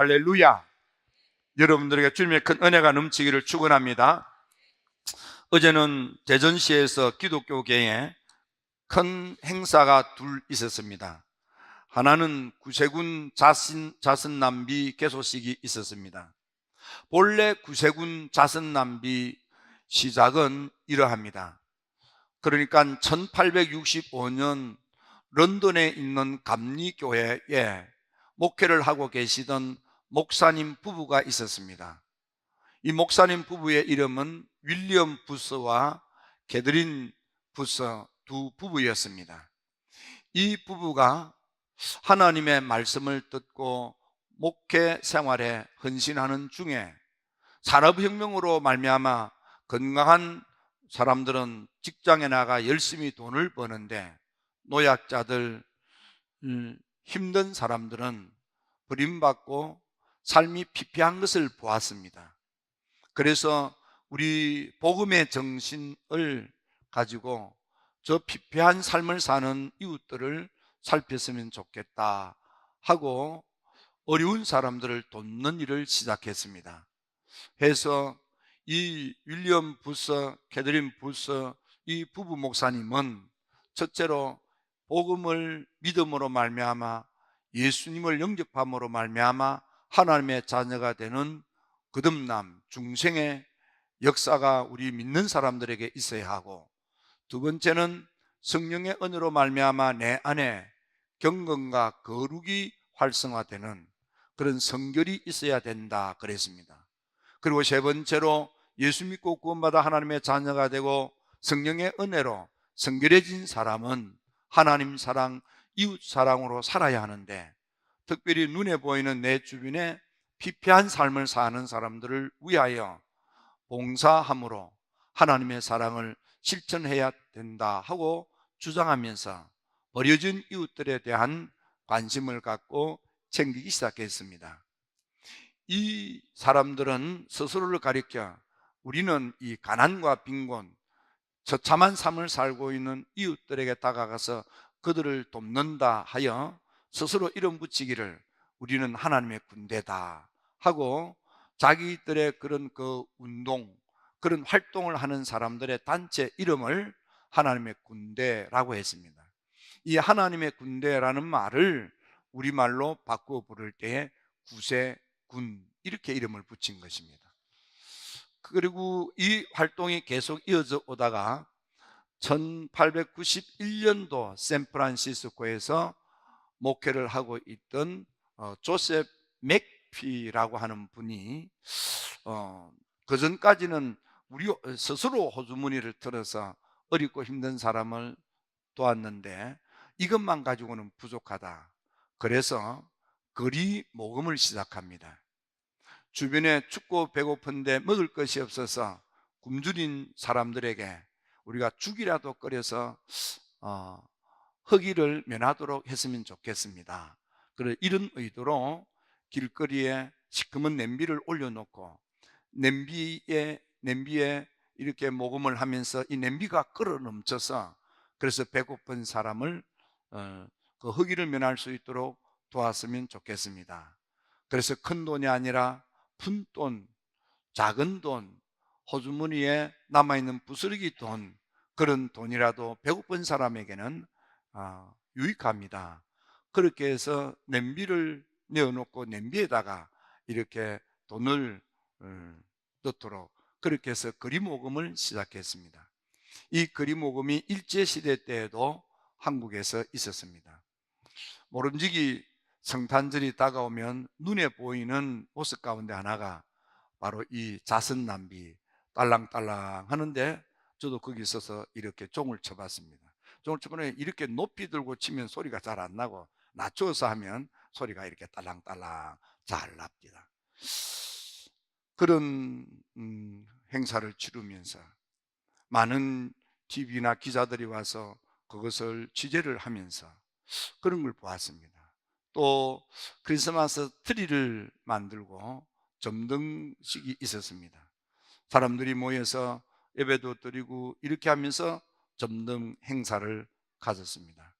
할렐루야. 여러분들에게 주님의 큰 은혜가 넘치기를 축원합니다. 어제는 대전시에서 기독교계에 큰 행사가 둘 있었습니다. 하나는 구세군 자선남비 개소식이 있었습니다. 본래 구세군 자선남비 시작은 이러합니다. 그러니까 1865년 런던에 있는 감리교회에 목회를 하고 계시던 목사님 부부가 있었습니다. 이 목사님 부부의 이름은 윌리엄 부스와 게드린 부스 두 부부였습니다. 이 부부가 하나님의 말씀을 듣고 목회 생활에 헌신하는 중에 산업혁명으로 말미암아 건강한 사람들은 직장에 나가 열심히 돈을 버는데 노약자들, 힘든 사람들은 버림받고 삶이 피폐한 것을 보았습니다. 그래서 우리 복음의 정신을 가지고 저 피폐한 삶을 사는 이웃들을 살폈으면 좋겠다 하고 어려운 사람들을 돕는 일을 시작했습니다. 해서 이 윌리엄 부스, 캐더린 부스 이 부부 목사님은 첫째로 복음을 믿음으로 말미암아 예수님을 영접함으로 말미암아 하나님의 자녀가 되는 거듭남, 중생의 역사가 우리 믿는 사람들에게 있어야 하고, 두 번째는 성령의 은혜로 말미암아 내 안에 경건과 거룩이 활성화되는 그런 성결이 있어야 된다 그랬습니다. 그리고 세 번째로 예수 믿고 구원받아 하나님의 자녀가 되고 성령의 은혜로 성결해진 사람은 하나님 사랑, 이웃 사랑으로 살아야 하는데, 특별히 눈에 보이는 내 주변에 피폐한 삶을 사는 사람들을 위하여 봉사함으로 하나님의 사랑을 실천해야 된다 하고 주장하면서 버려진 이웃들에 대한 관심을 갖고 챙기기 시작했습니다. 이 사람들은 스스로를 가리켜 우리는 이 가난과 빈곤, 처참한 삶을 살고 있는 이웃들에게 다가가서 그들을 돕는다 하여 스스로 이름 붙이기를 우리는 하나님의 군대다 하고 자기들의 그런 그 운동, 그런 활동을 하는 사람들의 단체 이름을 하나님의 군대라고 했습니다. 이 하나님의 군대라는 말을 우리말로 바꾸어 부를 때에 구세군 이렇게 이름을 붙인 것입니다. 그리고 이 활동이 계속 이어져 오다가 1891년도 샌프란시스코에서 목회를 하고 있던 조셉 맥피라고 하는 분이 그 전까지는 우리 스스로 호주머니를 들어서 어렵고 힘든 사람을 도왔는데 이것만 가지고는 부족하다. 그래서 거리 모금을 시작합니다. 주변에 춥고 배고픈데 먹을 것이 없어서 굶주린 사람들에게 우리가 죽이라도 끓여서 허기를 면하도록 했으면 좋겠습니다. 그래서 이런 의도로 길거리에 시커먼 냄비를 올려놓고 냄비에 이렇게 모금을 하면서 이 냄비가 끓어 넘쳐서 그래서 배고픈 사람을 그 허기를 면할 수 있도록 도왔으면 좋겠습니다. 그래서 큰 돈이 아니라 푼돈, 작은 돈, 호주머니에 남아있는 부스러기 돈, 그런 돈이라도 배고픈 사람에게는 유익합니다. 그렇게 해서 냄비를 내어놓고 냄비에다가 이렇게 돈을 넣도록 그렇게 해서 거리모금을 시작했습니다. 이 거리모금이 일제시대 때에도 한국에서 있었습니다. 모름지기 성탄절이 다가오면 눈에 보이는 모습 가운데 하나가 바로 이 자선남비 딸랑딸랑 하는데, 저도 거기 있어서 이렇게 종을 쳐봤습니다. 종을 쳐보면 이렇게 높이 들고 치면 소리가 잘 안 나고 낮춰서 하면 소리가 이렇게 딸랑딸랑 잘 납니다. 그런 행사를 치르면서 많은 TV나 기자들이 와서 그것을 취재를 하면서 그런 걸 보았습니다. 또 크리스마스 트리를 만들고 점등식이 있었습니다. 사람들이 모여서 예배도 드리고 이렇게 하면서 점등 행사를 가졌습니다.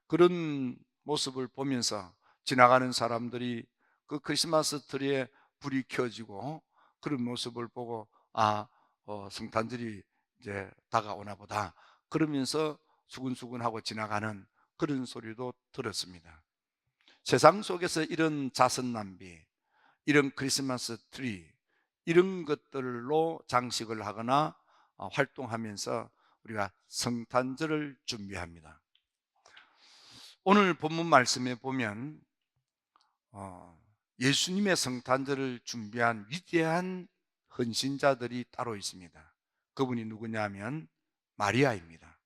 그런 모습을 보면서 지나가는 사람들이 그 크리스마스 트리에 불이 켜지고 그런 모습을 보고 성탄절이 이제 다가오나 보다 그러면서 수근수근하고 지나가는 그런 소리도 들었습니다. 세상 속에서 이런 자선 낭비, 이런 크리스마스 트리, 이런 것들로 장식을 하거나 활동하면서 우리가 성탄절을 준비합니다. 오늘 본문 말씀에 보면 예수님의 성탄절을 준비한 위대한 헌신자들이 따로 있습니다. 그분이 누구냐면 마리아입니다.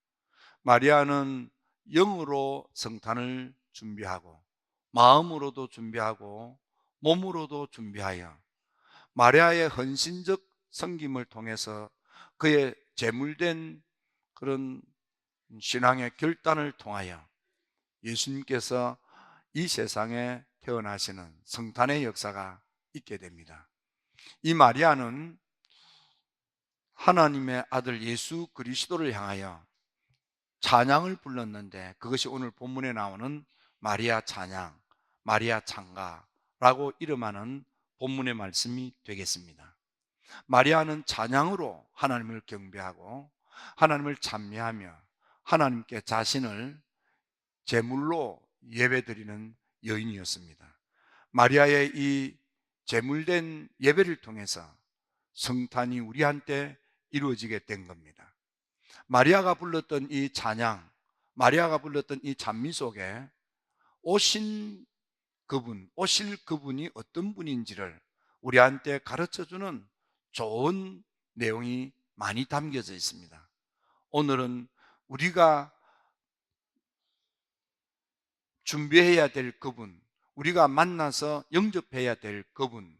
마리아는 영으로 성탄을 준비하고 마음으로도 준비하고 몸으로도 준비하여 마리아의 헌신적 섬김을 통해서 그의 제물된 그런 신앙의 결단을 통하여 예수님께서 이 세상에 태어나시는 성탄의 역사가 있게 됩니다. 이 마리아는 하나님의 아들 예수 그리스도를 향하여 찬양을 불렀는데 그것이 오늘 본문에 나오는 마리아 찬양, 마리아 찬가라고 이름하는 본문의 말씀이 되겠습니다. 마리아는 찬양으로 하나님을 경배하고 하나님을 찬미하며 하나님께 자신을 제물로 예배드리는 여인이었습니다. 마리아의 이 제물된 예배를 통해서 성탄이 우리한테 이루어지게 된 겁니다. 마리아가 불렀던 이 찬양, 마리아가 불렀던 이 찬미 속에 오실 그분이 어떤 분인지를 우리한테 가르쳐주는 좋은 내용이 많이 담겨져 있습니다. 오늘은 우리가 준비해야 될 그분, 우리가 만나서 영접해야 될 그분,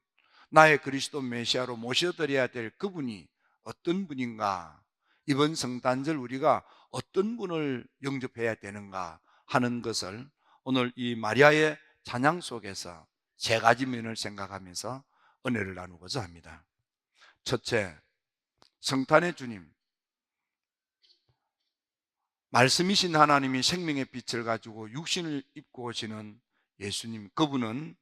나의 그리스도 메시아로 모셔드려야 될 그분이 어떤 분인가, 이번 성탄절 우리가 어떤 분을 영접해야 되는가 하는 것을 오늘 이 마리아의 찬양 속에서 세 가지 면을 생각하면서 은혜를 나누고자 합니다. 첫째, 성탄의 주님, 말씀이신 하나님이 생명의 빛을 가지고 육신을 입고 오시는 예수님, 그분은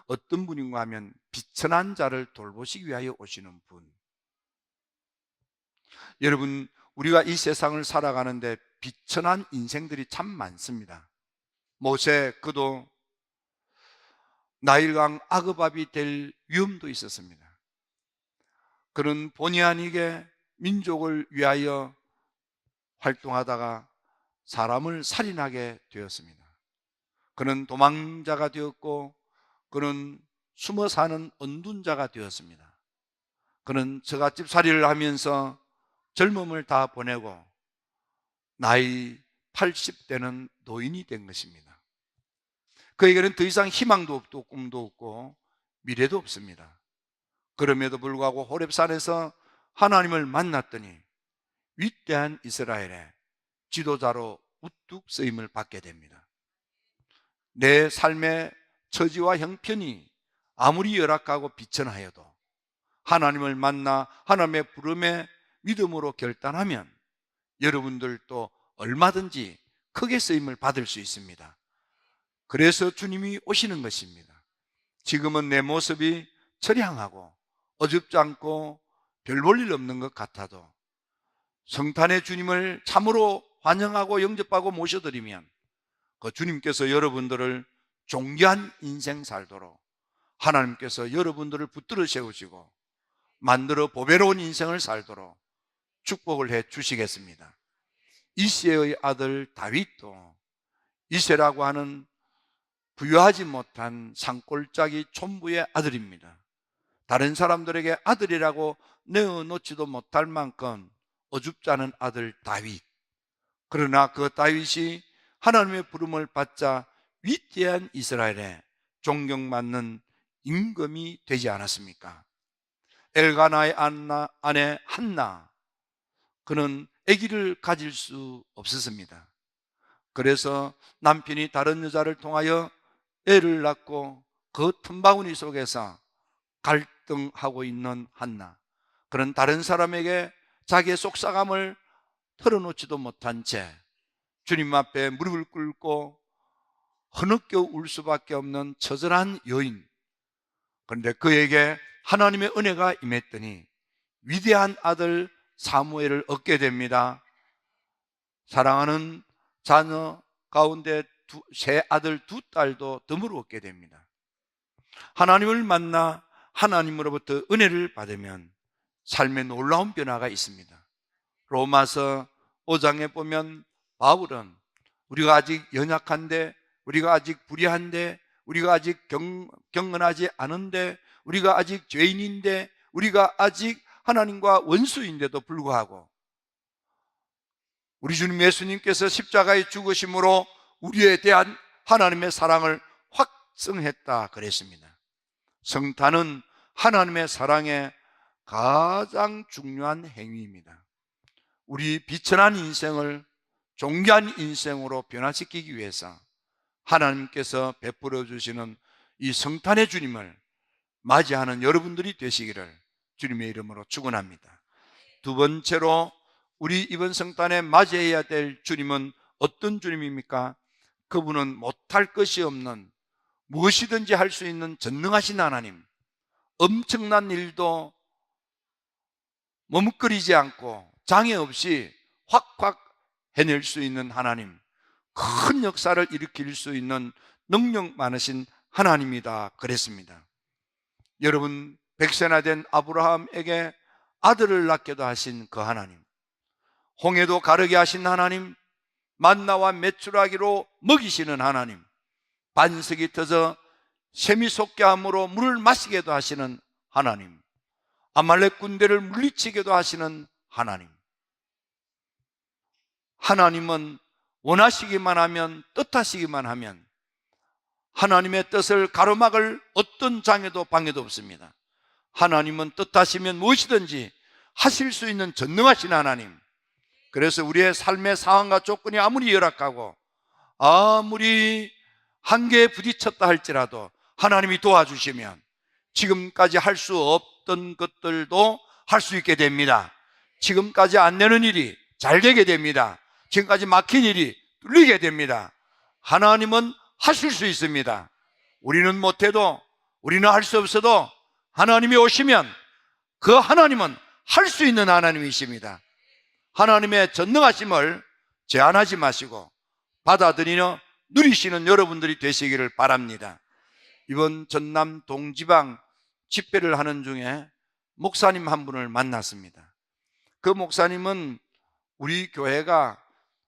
어떤 분인가 하면 비천한 자를 돌보시기 위하여 오시는 분. 여러분, 우리가 이 세상을 살아가는데 비천한 인생들이 참 많습니다. 모세, 그도 나일강 아그밥이 될 위험도 있었습니다. 그는 본의 아니게 민족을 위하여 활동하다가 사람을 살인하게 되었습니다. 그는 도망자가 되었고 그는 숨어 사는 언둔자가 되었습니다. 그는 처갓집 살이를 하면서 젊음을 다 보내고 나이 80대는 노인이 된 것입니다. 그에게는 더 이상 희망도 없고 꿈도 없고 미래도 없습니다. 그럼에도 불구하고 호렙산에서 하나님을 만났더니 위대한 이스라엘의 지도자로 우뚝 쓰임을 받게 됩니다. 내 삶의 처지와 형편이 아무리 열악하고 비천하여도 하나님을 만나 하나님의 부름에 믿음으로 결단하면 여러분들도 얼마든지 크게 쓰임을 받을 수 있습니다. 그래서 주님이 오시는 것입니다. 지금은 내 모습이 처량하고 어줍지 않고 별 볼 일 없는 것 같아도 성탄의 주님을 참으로 환영하고 영접하고 모셔드리면 그 주님께서 여러분들을 존귀한 인생 살도록 하나님께서 여러분들을 붙들어 세우시고 만들어 보배로운 인생을 살도록 축복을 해 주시겠습니다. 이새의 아들 다윗도 이새라고 하는 부유하지 못한 산골짜기 촌부의 아들입니다. 다른 사람들에게 아들이라고 내어놓지도 못할 만큼 어줍지 않은 아들 다윗. 그러나 그 다윗이 하나님의 부름을 받자 위대한 이스라엘의 존경받는 임금이 되지 않았습니까? 엘가나의 아내 한나, 그는 아기를 가질 수 없었습니다. 그래서 남편이 다른 여자를 통하여 애를 낳고 그 틈바구니 속에서 갈등하고 있는 한나, 그런 다른 사람에게 자기의 속삭함을 털어놓지도 못한 채 주님 앞에 무릎을 꿇고 흐느껴 울 수밖에 없는 처절한 여인, 그런데 그에게 하나님의 은혜가 임했더니 위대한 아들 사무엘을 얻게 됩니다. 사랑하는 자녀 가운데 세 아들 두 딸도 덤으로 얻게 됩니다. 하나님을 만나 하나님으로부터 은혜를 받으면 삶에 놀라운 변화가 있습니다. 로마서 5장에 보면 바울은 우리가 아직 연약한데, 우리가 아직 불의한데, 우리가 아직 경건하지 않은데, 우리가 아직 죄인인데, 우리가 아직 하나님과 원수인데도 불구하고 우리 주님 예수님께서 십자가의 죽으심으로 우리에 대한 하나님의 사랑을 확증했다 그랬습니다. 성탄은 하나님의 사랑의 가장 중요한 행위입니다. 우리 비천한 인생을 존귀한 인생으로 변화시키기 위해서 하나님께서 베풀어 주시는 이 성탄의 주님을 맞이하는 여러분들이 되시기를 주님의 이름으로 축원합니다. 두 번째로 우리 이번 성탄에 맞이해야 될 주님은 어떤 주님입니까? 그분은 못할 것이 없는, 무엇이든지 할 수 있는 전능하신 하나님, 엄청난 일도 머뭇거리지 않고 장애 없이 확확 해낼 수 있는 하나님, 큰 역사를 일으킬 수 있는 능력 많으신 하나님이다 그랬습니다. 여러분, 백세나 된 아브라함에게 아들을 낳게도 하신 그 하나님, 홍해도 가르게 하신 하나님, 만나와 메추라기로 먹이시는 하나님, 반석이 터져 샘이 솟게 함으로 물을 마시게도 하시는 하나님, 아말렉 군대를 물리치게도 하시는 하나님. 하나님은 원하시기만 하면, 뜻하시기만 하면 하나님의 뜻을 가로막을 어떤 장애도 방해도 없습니다. 하나님은 뜻하시면 무엇이든지 하실 수 있는 전능하신 하나님. 그래서 우리의 삶의 상황과 조건이 아무리 열악하고 아무리 한계에 부딪혔다 할지라도 하나님이 도와주시면 지금까지 할 수 없던 것들도 할 수 있게 됩니다. 지금까지 안 되는 일이 잘 되게 됩니다. 지금까지 막힌 일이 뚫리게 됩니다. 하나님은 하실 수 있습니다. 우리는 못해도, 우리는 할 수 없어도 하나님이 오시면 그 하나님은 할 수 있는 하나님이십니다. 하나님의 전능하심을 제한하지 마시고 받아들이며 누리시는 여러분들이 되시기를 바랍니다. 이번 전남 동지방 집회를 하는 중에 목사님 한 분을 만났습니다. 그 목사님은 우리 교회가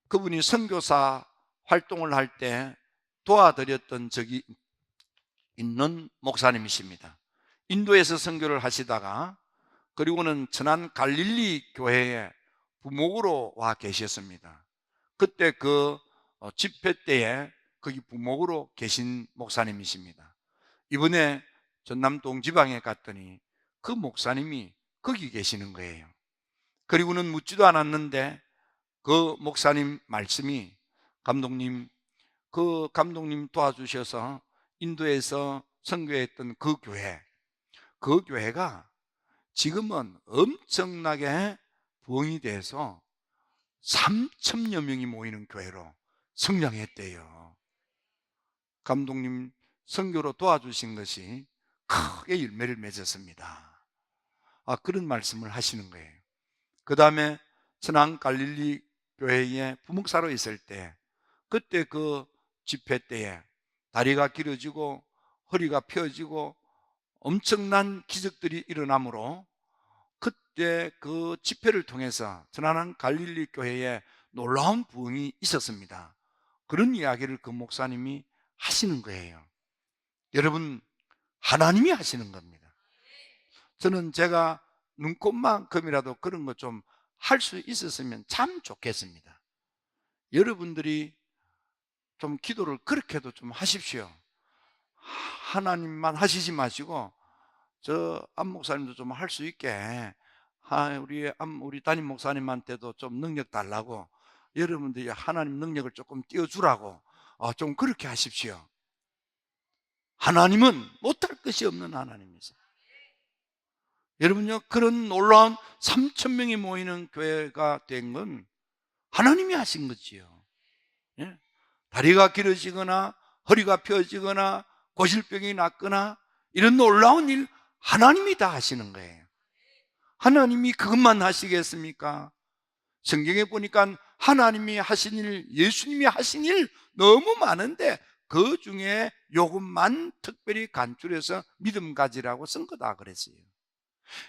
그분이 선교사 활동을 할 때 도와드렸던 적이 있는 목사님이십니다. 인도에서 선교를 하시다가 그리고는 천안 갈릴리 교회에 부목으로 와 계셨습니다. 그때 그 집회 때에 거기 부목으로 계신 목사님이십니다. 이번에 전남 동지방에 갔더니 그 목사님이 거기 계시는 거예요. 그리고는 묻지도 않았는데 그 목사님 말씀이, 감독님, 그 감독님 도와주셔서 인도에서 선교했던 그 교회가 지금은 엄청나게 부흥이 돼서 3,000여 명이 모이는 교회로 성장했대요. 감독님 선교로 도와주신 것이 크게 열매를 맺었습니다. 그런 말씀을 하시는 거예요. 그 다음에 천안 갈릴리 교회에 부목사로 있을 때, 그때 그 집회 때에 다리가 길어지고 허리가 펴지고 엄청난 기적들이 일어나므로 그때 그 집회를 통해서 천안 갈릴리 교회에 놀라운 부흥이 있었습니다. 그런 이야기를 그 목사님이 하시는 거예요. 여러분, 하나님이 하시는 겁니다. 저는 제가 눈꽃만큼이라도 그런 거 좀 할 수 있었으면 참 좋겠습니다. 여러분들이 좀 기도를 그렇게도 좀 하십시오. 하나님만 하시지 마시고 저 안 목사님도 좀 할 수 있게, 우리 담임 목사님한테도 좀 능력 달라고, 여러분들이 하나님 능력을 조금 띄워주라고 좀 그렇게 하십시오. 하나님은 못할 것이 없는 하나님이세요. 여러분요, 그런 놀라운 3,000명이 모이는 교회가 된 건 하나님이 하신 거지요. 다리가 길어지거나 허리가 펴지거나 고질병이 낫거나 이런 놀라운 일 하나님이 다 하시는 거예요. 하나님이 그것만 하시겠습니까? 성경에 보니까 하나님이 하신 일, 예수님이 하신 일 너무 많은데 그 중에 요것만 특별히 간추려서 믿음 가지라고 쓴 거다 그랬어요.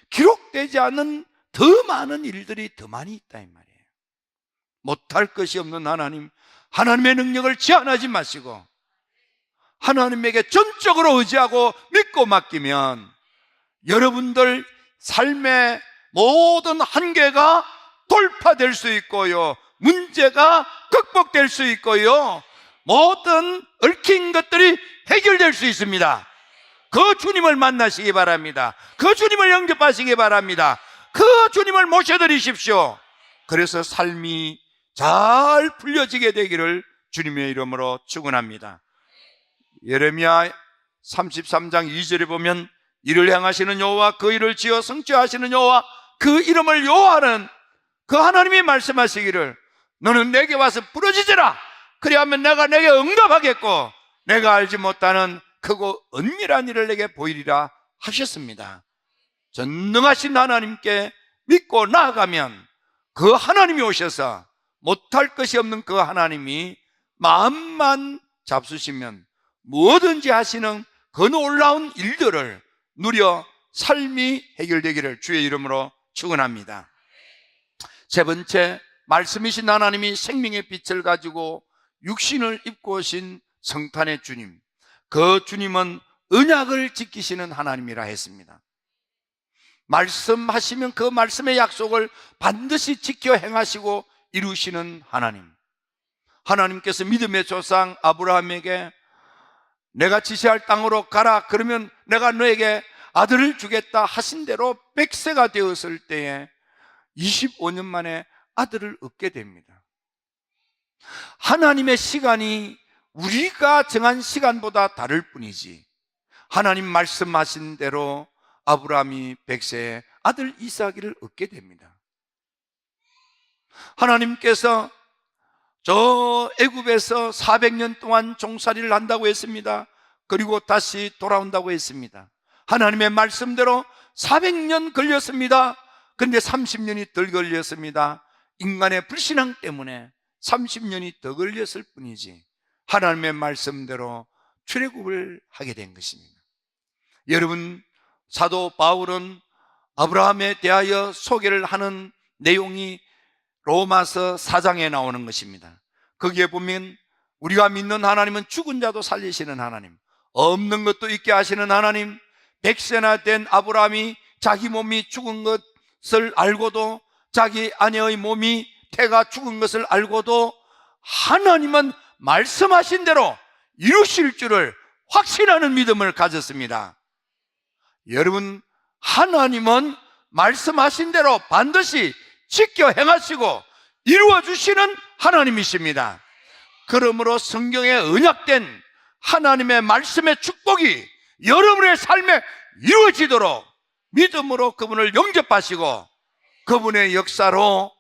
기록되지 않은 더 많은 일들이 더 많이 있다 이 말이에요. 못할 것이 없는 하나님, 하나님의 능력을 제한하지 마시고 하나님에게 전적으로 의지하고 믿고 맡기면 여러분들 삶의 모든 한계가 돌파될 수 있고요, 문제가 극복될 수 있고요, 모든 얽힌 것들이 해결될 수 있습니다. 그 주님을 만나시기 바랍니다. 그 주님을 영접하시기 바랍니다. 그 주님을 모셔드리십시오. 그래서 삶이 잘 풀려지게 되기를 주님의 이름으로 축원합니다. 예레미야 33장 2절에 보면 이를 행하시는 여호와, 그 일을 지어 성취하시는 여호와, 그 이름을 여호와는 그 하나님이 말씀하시기를 너는 내게 와서 부르짖으라. 그리하면 내가 내게 응답하겠고 내가 알지 못하는 크고 은밀한 일을 내게 보이리라 하셨습니다. 전능하신 하나님께 믿고 나아가면 그 하나님이 오셔서 못할 것이 없는 그 하나님이 마음만 잡수시면 뭐든지 하시는 그 놀라운 일들을 누려 삶이 해결되기를 주의 이름으로 축원합니다. 세 번째, 말씀이신 하나님이 생명의 빛을 가지고 육신을 입고 오신 성탄의 주님, 그 주님은 언약을 지키시는 하나님이라 했습니다. 말씀하시면 그 말씀의 약속을 반드시 지켜 행하시고 이루시는 하나님. 하나님께서 믿음의 조상 아브라함에게 내가 지시할 땅으로 가라, 그러면 내가 너에게 아들을 주겠다 하신 대로 100세가 되었을 때에 25년 만에 아들을 얻게 됩니다. 하나님의 시간이 우리가 정한 시간보다 다를 뿐이지 하나님 말씀하신 대로 아브라함이 100세에 아들 이삭을 얻게 됩니다. 하나님께서 저 애굽에서 400년 동안 종살이를 한다고 했습니다. 그리고 다시 돌아온다고 했습니다. 하나님의 말씀대로 400년 걸렸습니다. 그런데 30년이 덜 걸렸습니다. 인간의 불신앙 때문에 30년이 더 걸렸을 뿐이지 하나님의 말씀대로 출애굽을 하게 된 것입니다. 여러분, 사도 바울은 아브라함에 대하여 소개를 하는 내용이 로마서 4장에 나오는 것입니다. 거기에 보면 우리가 믿는 하나님은 죽은 자도 살리시는 하나님, 없는 것도 있게 하시는 하나님, 100세나 된 아브라함이 자기 몸이 죽은 것을 알고도, 자기 아내의 몸이 태가 죽은 것을 알고도 하나님은 말씀하신 대로 이루실 줄을 확신하는 믿음을 가졌습니다. 여러분, 하나님은 말씀하신 대로 반드시 지켜 행하시고 이루어 주시는 하나님이십니다. 그러므로 성경에 언약된 하나님의 말씀의 축복이 여러분의 삶에 이루어지도록 믿음으로 그분을 영접하시고 그분의 역사로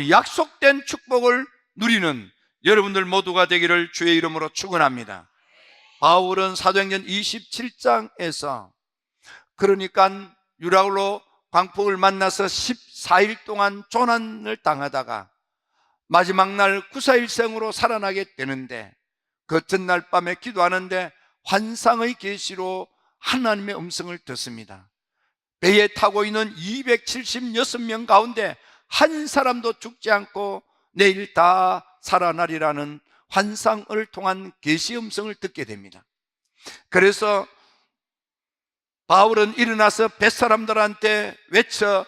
약속된 축복을 누리는 여러분들 모두가 되기를 주의 이름으로 축원합니다. 바울은 사도행전 27장에서 그러니까 유라굴로 광폭을 만나서 14일 동안 조난을 당하다가 마지막 날 구사일생으로 살아나게 되는데 그 전날 밤에 기도하는데 환상의 계시로 하나님의 음성을 듣습니다. 배에 타고 있는 276명 가운데 한 사람도 죽지 않고 내일 다 살아나리라는 환상을 통한 계시 음성을 듣게 됩니다. 그래서 바울은 일어나서 뱃사람들한테 외쳐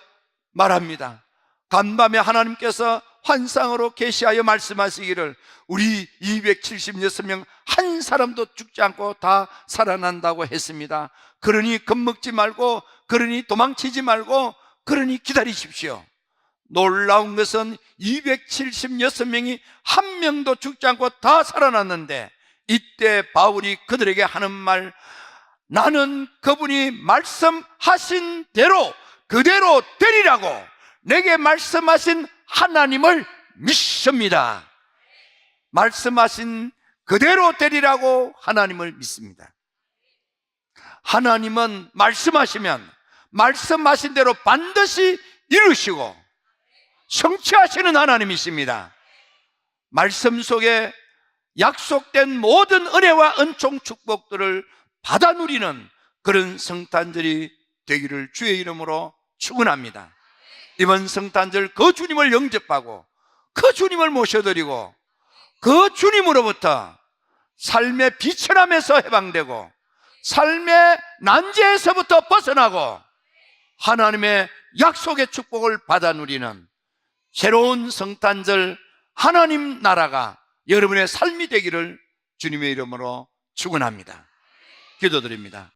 말합니다. 간밤에 하나님께서 환상으로 계시하여 말씀하시기를 우리 276명 한 사람도 죽지 않고 다 살아난다고 했습니다. 그러니 겁먹지 말고, 그러니 도망치지 말고, 그러니 기다리십시오. 놀라운 것은 276명이 한 명도 죽지 않고 다 살아났는데 이때 바울이 그들에게 하는 말, 나는 그분이 말씀하신 대로 그대로 되리라고 내게 말씀하신 하나님을 믿습니다. 말씀하신 그대로 되리라고 하나님을 믿습니다. 하나님은 말씀하시면 말씀하신 대로 반드시 이루시고 성취하시는 하나님이십니다. 말씀 속에 약속된 모든 은혜와 은총 축복들을 받아 누리는 그런 성탄절이 되기를 주의 이름으로 축원합니다. 이번 성탄절 그 주님을 영접하고 그 주님을 모셔드리고 그 주님으로부터 삶의 비천함에서 해방되고 삶의 난제에서부터 벗어나고 하나님의 약속의 축복을 받아 누리는 새로운 성탄절 하나님 나라가 여러분의 삶이 되기를 주님의 이름으로 축원합니다. 기도드립니다.